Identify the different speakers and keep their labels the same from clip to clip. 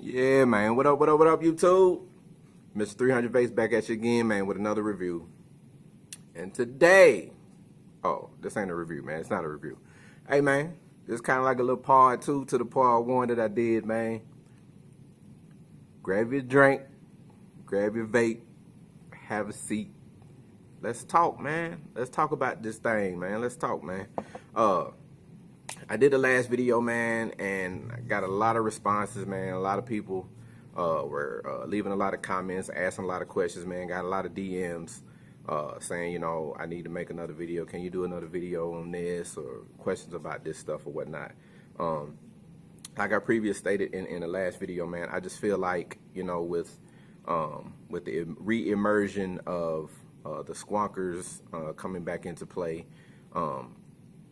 Speaker 1: Yeah, man. What up, YouTube? Mr. 300 Base back at you again, man, with another review. And today, oh, this ain't a review, man. It's not a review. Hey, man, this kind of like a little part 2 to the part 1 that I did, man. Grab your drink, grab your vape, have a seat. Let's talk, man. Let's talk about this thing, man. Let's talk, man. I did the last video, man, and I got a lot of responses, man. A lot of people were leaving a lot of comments, asking a lot of questions, man. Got a lot of DMs saying, you know, I need to make another video. Can you do another video on this, or questions about this stuff or whatnot? Like I previously stated in the last video, man, I just feel like, you know, with the re-immersion of the squonkers coming back into play,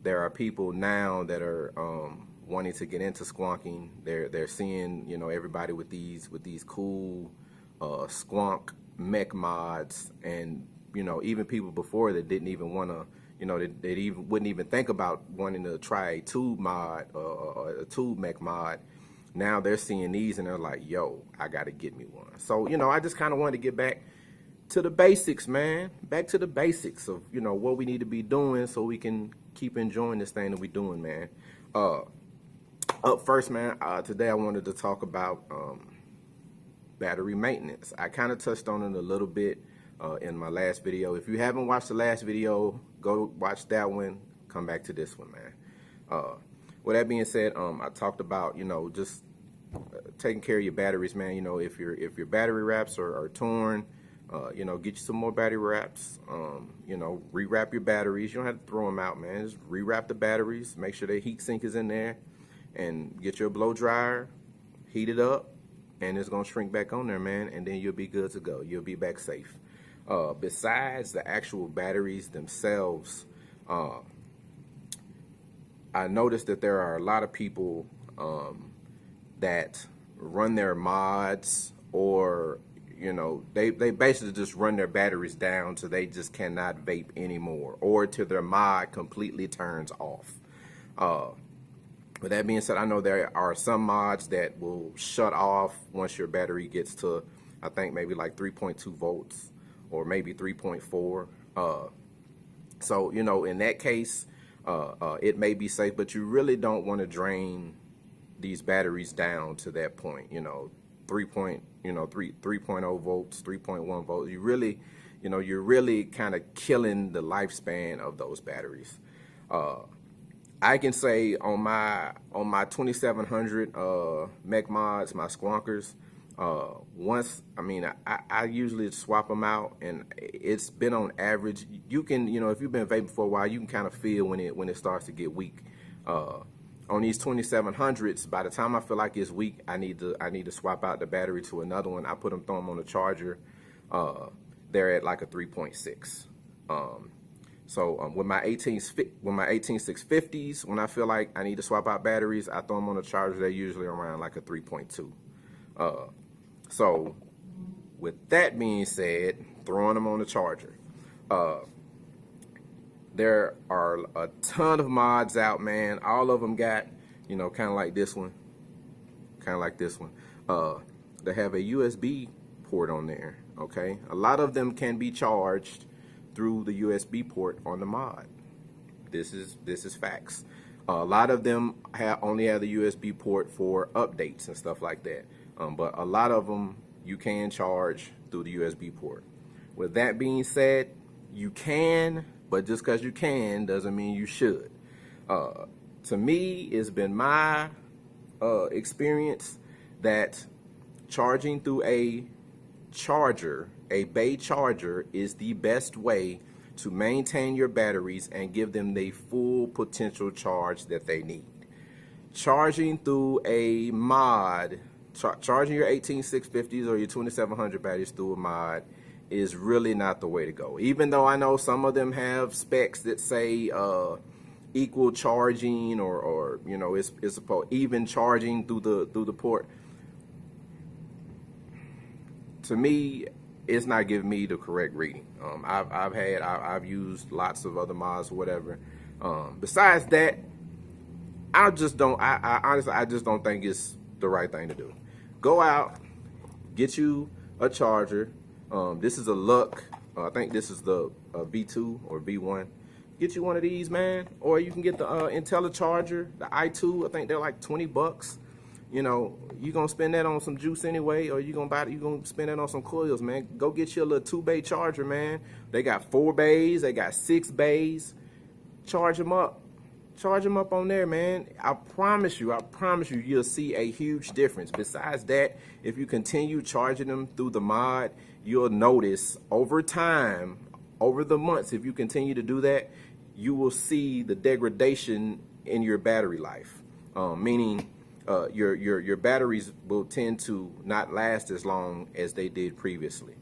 Speaker 1: there are people now that are wanting to get into squonking. They're seeing, you know, everybody with these cool squonk mech mods, and you know, even people before that didn't even want to, you know, they even wouldn't even think about wanting to try a tube mod or a tube mech mod. Now they're seeing these and they're like, yo, I gotta get me one. So, you know, I just kind of wanted to get back to the basics, man. Back to the basics of, you know, what we need to be doing so we can keep enjoying this thing that we're doing, man. Up first, man, today I wanted to talk about battery maintenance. I kind of touched on it a little bit in my last video. If you haven't watched the last video, go watch that one, come back to this one, man. With that being said, I talked about, you know, just taking care of your batteries, man. You know, if your battery wraps are torn, you know, get you some more battery wraps. You know, rewrap your batteries. You don't have to throw them out, man. Just rewrap the batteries. Make sure the heat sink is in there, and get your blow dryer, heat it up, and it's gonna shrink back on there, man. And then you'll be good to go. You'll be back safe. Besides the actual batteries themselves, I noticed that there are a lot of people that run their mods, or you know, they basically just run their batteries down so they just cannot vape anymore, or till their mod completely turns off. With that being said, I know there are some mods that will shut off once your battery gets to, I think maybe like 3.2 volts or maybe 3.4. So, you know, in that case, it may be safe, but you really don't want to drain these batteries down to that point, you know, 3.0 volts, 3.1 volts. You really, you know, you're really kind of killing the lifespan of those batteries. I can say on my 2700 mech mods, my squonkers, once, I mean, I usually swap them out, and it's been on average. You can, you know, if you've been vaping for a while, you can kind of feel when it starts to get weak. On these 2700s, by the time I feel like it's weak, I need to swap out the battery to another one. I throw them on the charger. They're at like a 3.6. So with my 18650s, when I feel like I need to swap out batteries, I throw them on the charger. They're usually around like a 3.2. So with that being said, throwing them on the charger. There are a ton of mods out, man. All of them got, you know, kind of like this one, they have a USB port on there, okay? A lot of them can be charged through the USB port on the mod. This is facts. A lot of them only have the USB port for updates and stuff like that. But a lot of them you can charge through the USB port. With that being said, you can, but just because you can doesn't mean you should. To me, it's been my experience that charging through a charger, a bay charger, is the best way to maintain your batteries and give them the full potential charge that they need. Charging through a mod, charging your 18650s or your 2700 batteries through a mod is really not the way to go. Even though I know some of them have specs that say equal charging, or you know, it's supposed even charging through the port. To me, it's not giving me the correct reading. I've used lots of other mods or whatever. Besides that, I honestly just don't think it's the right thing to do. go out, get you a charger. This is a Luck. I think this is the V2 or V1. Get you one of these, man. Or you can get the IntelliCharger, the i2. I think they're like 20 bucks. You know, you're going to spend that on some juice anyway, or you're going to spend that on some coils, man. Go get you a little 2-bay charger, man. They got 4 bays. They got 6 bays. Charge them up. Charge them up on there, man. I promise you, you'll see a huge difference. Besides that, if you continue charging them through the mod, you'll notice over time, over the months, if you continue to do that, you will see the degradation in your battery life. Meaning your batteries will tend to not last as long as they did previously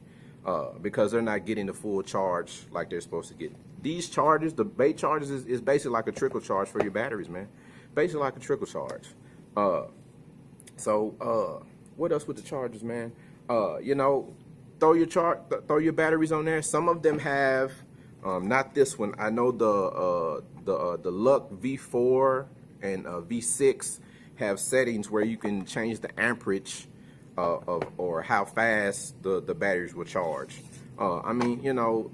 Speaker 1: because they're not getting the full charge like they're supposed to get. These chargers, the Bay chargers, is basically like a trickle charge for your batteries, man. Basically like a trickle charge. What else with the chargers, man? You know, throw your batteries on there. Some of them have, not this one. I know the Luck V4 and V6 have settings where you can change the amperage or how fast the batteries will charge. I mean, you know,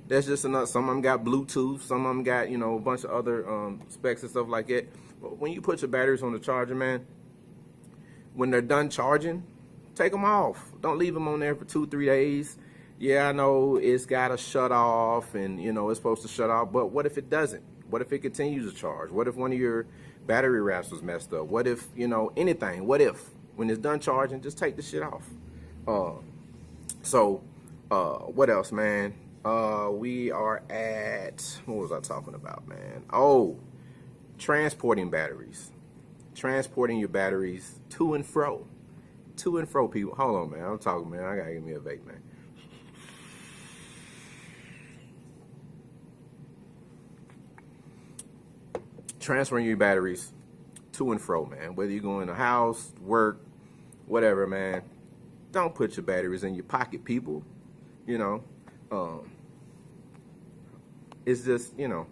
Speaker 1: that's just enough. Some of them got Bluetooth, some of them got, you know, a bunch of other specs and stuff like that. But when you put your batteries on the charger, man, when they're done charging, take them off. Don't leave them on there for 2-3 days. Yeah, I know it's got to shut off and, you know, it's supposed to shut off, but what if it doesn't? What if it continues to charge? What if one of your battery wraps was messed up? What if, you know, anything? What if? When it's done charging, just take the shit off. What else, man? We are at, what was I talking about, man? Oh, transporting batteries. Transporting your batteries to and fro. To and fro, people. Hold on, man. I'm talking, man. I gotta give me a vape, man. Transferring your batteries to and fro, man. Whether you're going to house, work, whatever, man. Don't put your batteries in your pocket, people. You know, it's just, you know,